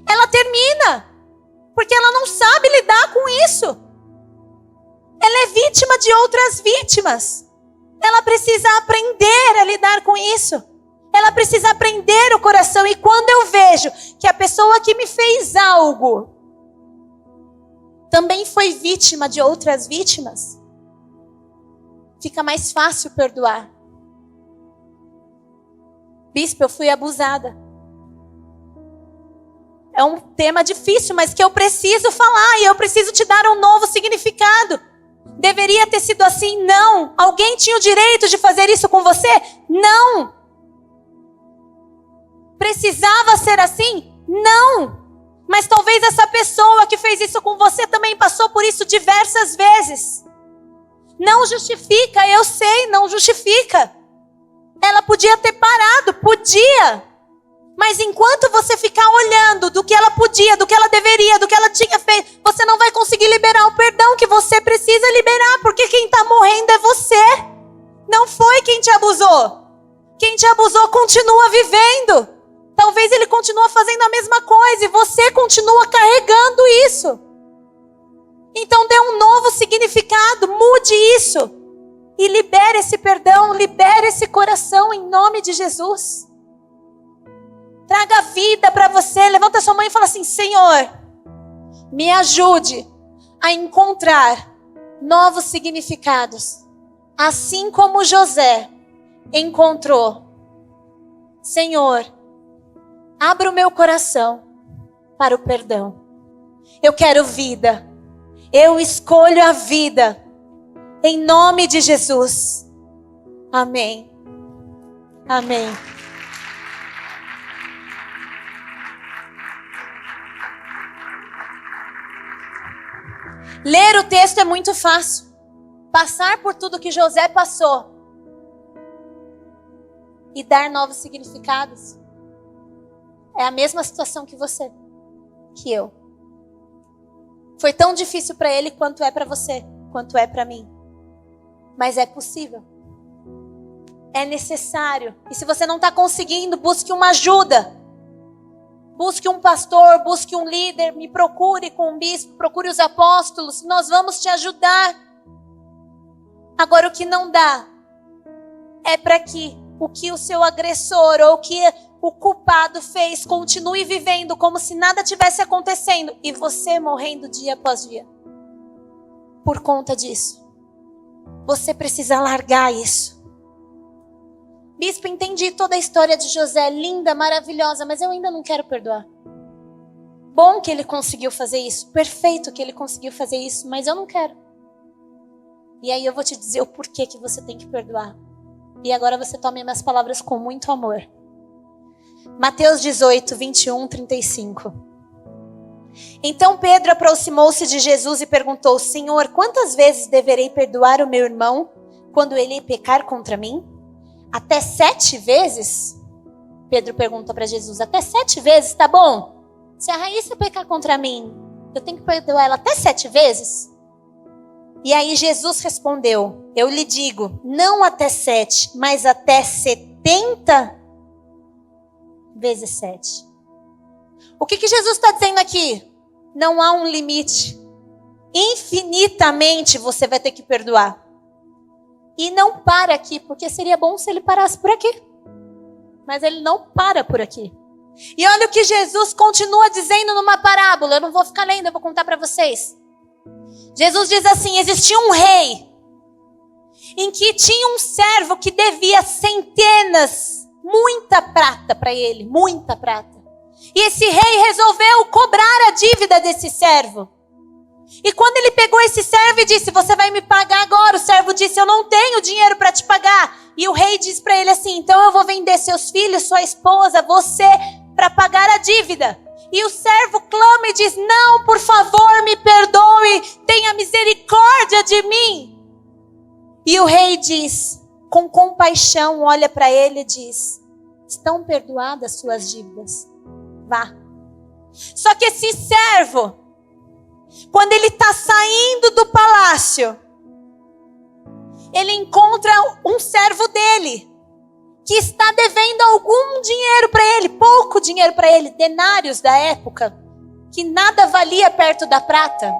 Ela termina, porque ela não sabe lidar com isso. Ela é vítima de outras vítimas. Ela precisa aprender a lidar com isso. Ela precisa aprender o coração. E quando eu vejo que a pessoa que me fez algo também foi vítima de outras vítimas, fica mais fácil perdoar. Bispo, eu fui abusada. É um tema difícil, mas que eu preciso falar e eu preciso te dar um novo significado. Deveria ter sido assim? Não. Alguém tinha o direito de fazer isso com você? Não. Precisava ser assim? Não. Mas talvez essa pessoa que fez isso com você também passou por isso diversas vezes. Não justifica, eu sei, não justifica. Ela podia ter parado, podia. Mas enquanto você ficar olhando do que ela podia, do que ela deveria, do que ela tinha feito, você não vai conseguir liberar o perdão que você precisa liberar, porque quem está morrendo é você. Não foi quem te abusou. Quem te abusou continua vivendo. Talvez ele continue fazendo a mesma coisa e você continua carregando isso. Então dê um novo significado, mude isso. E libere esse perdão, libere esse coração em nome de Jesus. Traga vida para você. Levanta sua mão e fala assim: Senhor, me ajude a encontrar novos significados. Assim como José encontrou. Senhor, abra o meu coração para o perdão. Eu quero vida. Eu escolho a vida. Em nome de Jesus. Amém. Amém. Ler o texto é muito fácil. Passar por tudo que José passou e dar novos significados é a mesma situação que você, que eu. Foi tão difícil para ele quanto é para você, quanto é para mim. Mas é possível. É necessário. E se você não está conseguindo, busque uma ajuda. Busque um pastor, busque um líder, me procure com um bispo, procure os apóstolos, nós vamos te ajudar. Agora o que não dá é para que o que o seu agressor ou o que o culpado fez continue vivendo como se nada tivesse acontecendo e você morrendo dia após dia. Por conta disso. Você precisa largar isso. Bispo, entendi toda a história de José, linda, maravilhosa, mas eu ainda não quero perdoar. Bom que ele conseguiu fazer isso, perfeito que ele conseguiu fazer isso, mas eu não quero. E aí eu vou te dizer o porquê que você tem que perdoar. E agora você tome minhas palavras com muito amor. Mateus 18, 21, 35. Então Pedro aproximou-se de Jesus e perguntou: Senhor, quantas vezes deverei perdoar o meu irmão quando ele pecar contra mim? Até 7 vezes? Pedro pergunta para Jesus: até 7 vezes, tá bom? Se a Raíssa pecar contra mim, eu tenho que perdoar ela até 7 vezes? E aí Jesus respondeu: eu lhe digo, não até 7, mas até 70 vezes 7. O que Jesus está dizendo aqui? Não há um limite. Infinitamente você vai ter que perdoar. E não para aqui, porque seria bom se ele parasse por aqui. Mas ele não para por aqui. E olha o que Jesus continua dizendo numa parábola. Eu não vou ficar lendo, eu vou contar para vocês. Jesus diz assim: existia um rei em que tinha um servo que devia centenas, muita prata para ele, muita prata. E esse rei resolveu cobrar a dívida desse servo. E quando ele pegou esse servo e disse: você vai me pagar agora, o servo disse: eu não tenho dinheiro para te pagar. E o rei diz para ele assim: então eu vou vender seus filhos, sua esposa, você, para pagar a dívida. E o servo clama e diz: não, por favor, me perdoe, tenha misericórdia de mim. E o rei diz, com compaixão, olha para ele e diz: estão perdoadas suas dívidas, vá. Só que esse servo, quando ele está saindo do palácio, ele encontra um servo dele, que está devendo algum dinheiro para ele, pouco dinheiro para ele, denários da época, que nada valia perto da prata.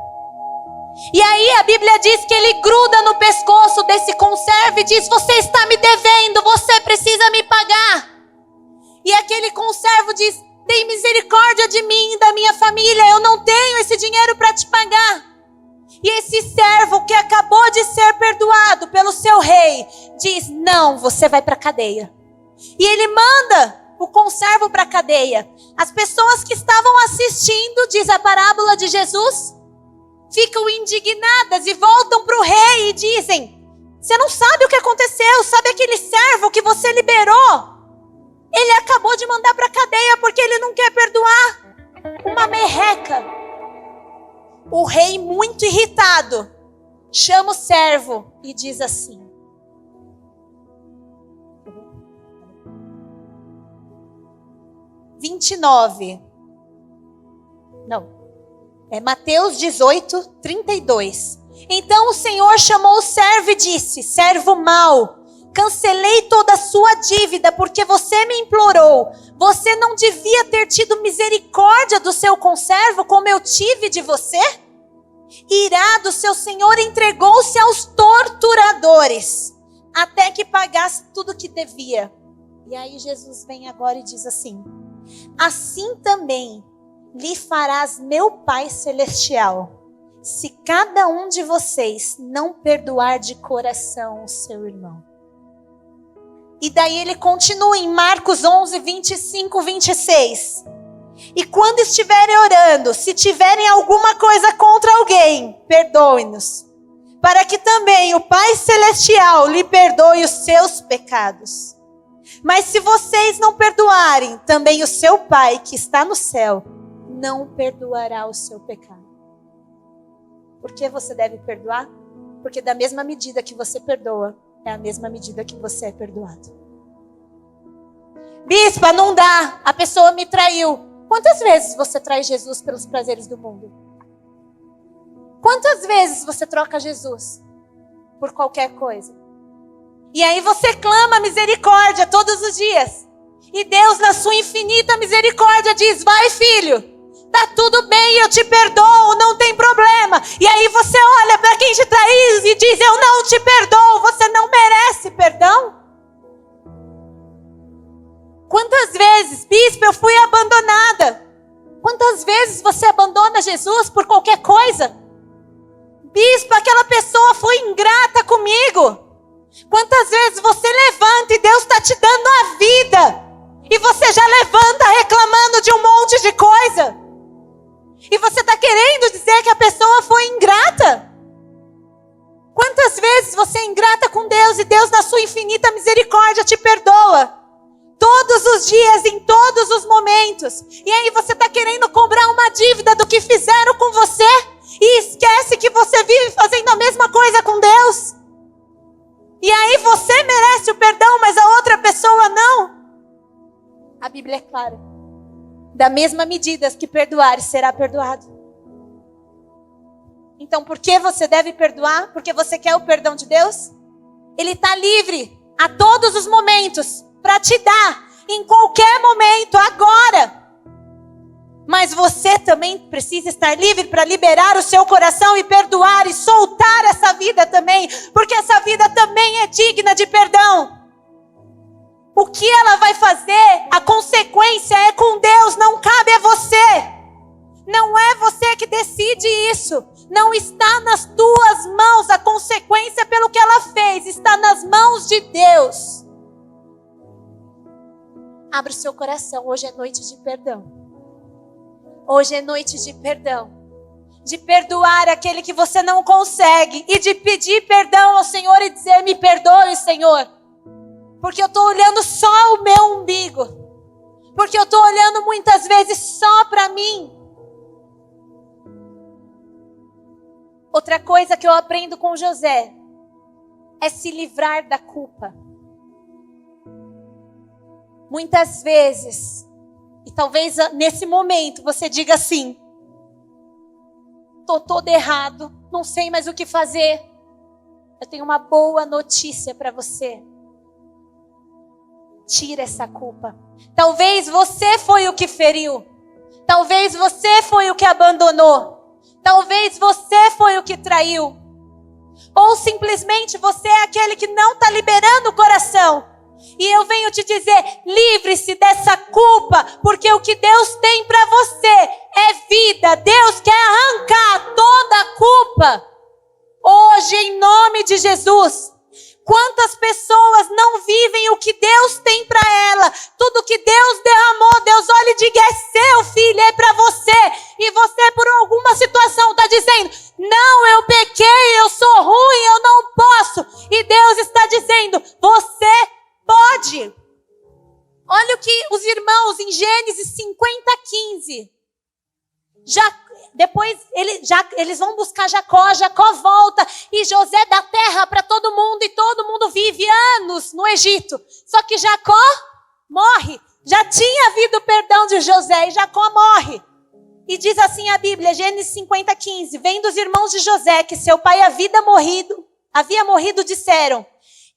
E aí a Bíblia diz que ele gruda no pescoço desse conservo e diz: você está me devendo, você precisa me pagar. E aquele conservo diz: tem misericórdia de mim e da minha família, eu não tenho esse dinheiro para te pagar. E esse servo que acabou de ser perdoado pelo seu rei diz: não, você vai para a cadeia. E ele manda o conservo para a cadeia. As pessoas que estavam assistindo, diz a parábola de Jesus, ficam indignadas e voltam para o rei e dizem: você não sabe o que aconteceu, sabe aquele servo que você liberou? Ele acabou de mandar para a cadeia porque ele não quer perdoar. Uma merreca. O rei, muito irritado, chama o servo e diz assim: 29. Não. É Mateus 18, 32. Então o Senhor chamou o servo e disse: servo mau, cancelei toda a sua dívida porque você me implorou. Você não devia ter tido misericórdia do seu conservo como eu tive de você? Irado, seu senhor entregou-se aos torturadores até que pagasse tudo que devia. E aí Jesus vem agora e diz assim: assim também lhe farás meu Pai Celestial, se cada um de vocês não perdoar de coração o seu irmão. E daí ele continua em Marcos 11, 25, 26. E quando estiverem orando, se tiverem alguma coisa contra alguém, perdoe-nos, para que também o Pai Celestial lhe perdoe os seus pecados. Mas se vocês não perdoarem, também o seu Pai que está no céu não perdoará o seu pecado. Por que você deve perdoar? Porque da mesma medida que você perdoa, é a mesma medida que você é perdoado. Bispa, não dá, a pessoa me traiu. Quantas vezes você trai Jesus pelos prazeres do mundo? Quantas vezes você troca Jesus por qualquer coisa? E aí você clama misericórdia todos os dias. E Deus, na sua infinita misericórdia, diz: vai, filho, tá tudo bem, eu te perdoo, não tem problema. E aí você olha para quem te traiu e diz: eu não te perdoo, você não merece perdão. Quantas vezes, bispo, eu fui abandonada? Quantas vezes você abandona Jesus por qualquer coisa? Bispo, aquela pessoa foi ingrata comigo. Quantas vezes você levanta e Deus está te dando a vida, e você já levanta reclamando de um monte de coisa? E você está querendo dizer que a pessoa foi ingrata? Quantas vezes você é ingrata com Deus e Deus, na sua infinita misericórdia, te perdoa? Todos os dias, em todos os momentos. E aí você está querendo cobrar uma dívida do que fizeram com você e esquece que você vive fazendo a mesma coisa com Deus. E aí você merece o perdão, mas a outra pessoa não. A Bíblia é clara. Da mesma medida que perdoares, será perdoado. Então por que você deve perdoar? Porque você quer o perdão de Deus? Ele está livre a todos os momentos para te dar, em qualquer momento, agora. Mas você também precisa estar livre para liberar o seu coração e perdoar e soltar essa vida também, porque essa vida também é digna de perdão. O que ela vai fazer, a consequência é com Deus, não cabe a você. Não é você que decide isso. Não está nas tuas mãos a consequência pelo que ela fez. Está nas mãos de Deus. Abre o seu coração. Hoje é noite de perdão. Hoje é noite de perdão. De perdoar aquele que você não consegue. E de pedir perdão ao Senhor e dizer: me perdoe, Senhor. Porque eu estou olhando só o meu umbigo. Porque eu estou olhando muitas vezes só para mim. Outra coisa que eu aprendo com José é se livrar da culpa. Muitas vezes, e talvez nesse momento você diga assim: estou todo errado, não sei mais o que fazer. Eu tenho uma boa notícia para você. Tira essa culpa. Talvez você foi o que feriu. Talvez você foi o que abandonou. Talvez você foi o que traiu. Ou simplesmente você é aquele que não está liberando o coração. E eu venho te dizer: livre-se dessa culpa, porque o que Deus tem para você é vida. Deus quer arrancar toda a culpa. Hoje, em nome de Jesus. Quantas pessoas não vivem o que Deus tem para ela? Tudo que Deus derramou, Deus olha e diz: é seu, filho, é para você. E você, por alguma situação, está dizendo: não, eu pequei, eu sou ruim, eu não posso. E Deus está dizendo: você pode. Olha o que os irmãos em Gênesis 50:15. Depois eles vão buscar Jacó. Jacó volta e José dá terra para todo mundo. E todo mundo vive anos no Egito. Só que Jacó morre. Já tinha havido o perdão de José e Jacó morre. E diz assim a Bíblia, Gênesis 50:15. Vendo os irmãos de José que seu pai havia morrido, disseram: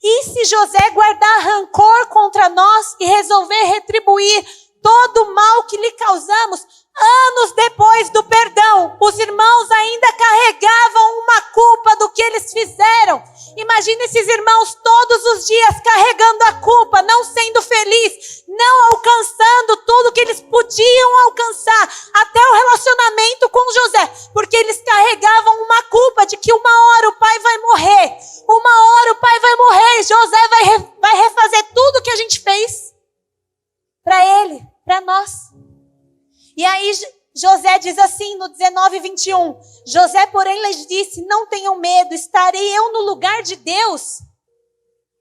e se José guardar rancor contra nós e resolver retribuir todo o mal que lhe causamos? Anos depois do perdão, os irmãos ainda carregavam uma culpa do que eles fizeram. Imagina esses irmãos todos os dias carregando a culpa, não sendo felizes, não alcançando tudo que eles podiam alcançar, até o relacionamento com José, porque eles carregavam uma culpa de que uma hora o pai vai morrer, uma hora o pai vai morrer, e José vai refazer tudo que a gente fez para ele, para nós. E aí José diz assim no 19:21. José, porém, lhes disse: não tenham medo, estarei eu no lugar de Deus.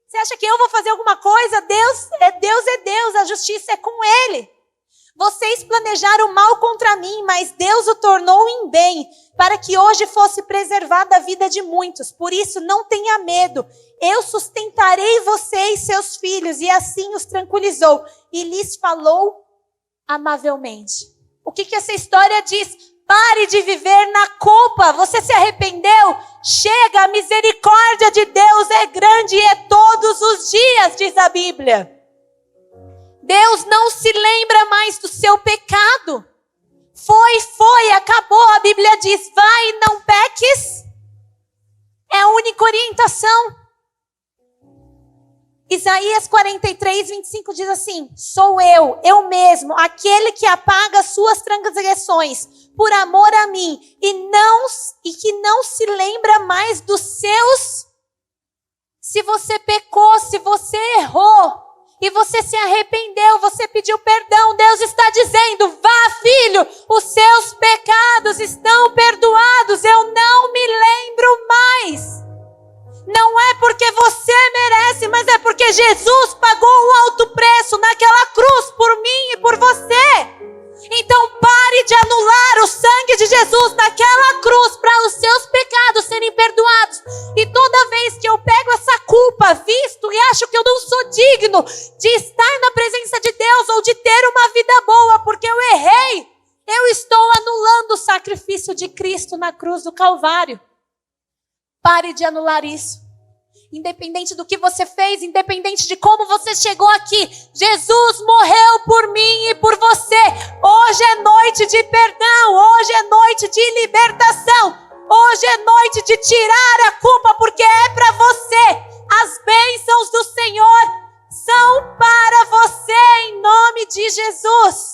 Você acha que eu vou fazer alguma coisa? Deus é Deus, a justiça é com Ele. Vocês planejaram mal contra mim, mas Deus o tornou em bem, para que hoje fosse preservada a vida de muitos. Por isso, não tenha medo. Eu sustentarei você e seus filhos. E assim os tranquilizou e lhes falou amavelmente. O que essa história diz? Pare de viver na culpa. Você se arrependeu? Chega, a misericórdia de Deus é grande e é todos os dias, diz a Bíblia. Deus não se lembra mais do seu pecado. Foi, acabou. A Bíblia diz: vai e não peques. É a única orientação. Isaías 43:25 diz assim: sou eu mesmo, aquele que apaga as suas transgressões por amor a mim e que não se lembra mais dos seus. Se você pecou, se você errou e você se arrependeu, você pediu perdão, Deus está dizendo: vá, filho, os seus pecados estão perdoados, eu não me lembro mais. Não é porque você merece, mas é porque Jesus pagou um alto preço naquela cruz por mim e por você. Então pare de anular o sangue de Jesus naquela cruz para os seus pecados serem perdoados. E toda vez que eu pego essa culpa, visto e acho que eu não sou digno de estar na presença de Deus ou de ter uma vida boa porque eu errei, eu estou anulando o sacrifício de Cristo na cruz do Calvário. Pare de anular isso. Independente do que você fez, independente de como você chegou aqui, Jesus morreu por mim e por você. Hoje é noite de perdão, hoje é noite de libertação, hoje é noite de tirar a culpa, porque é para você. As bênçãos do Senhor são para nome de Jesus.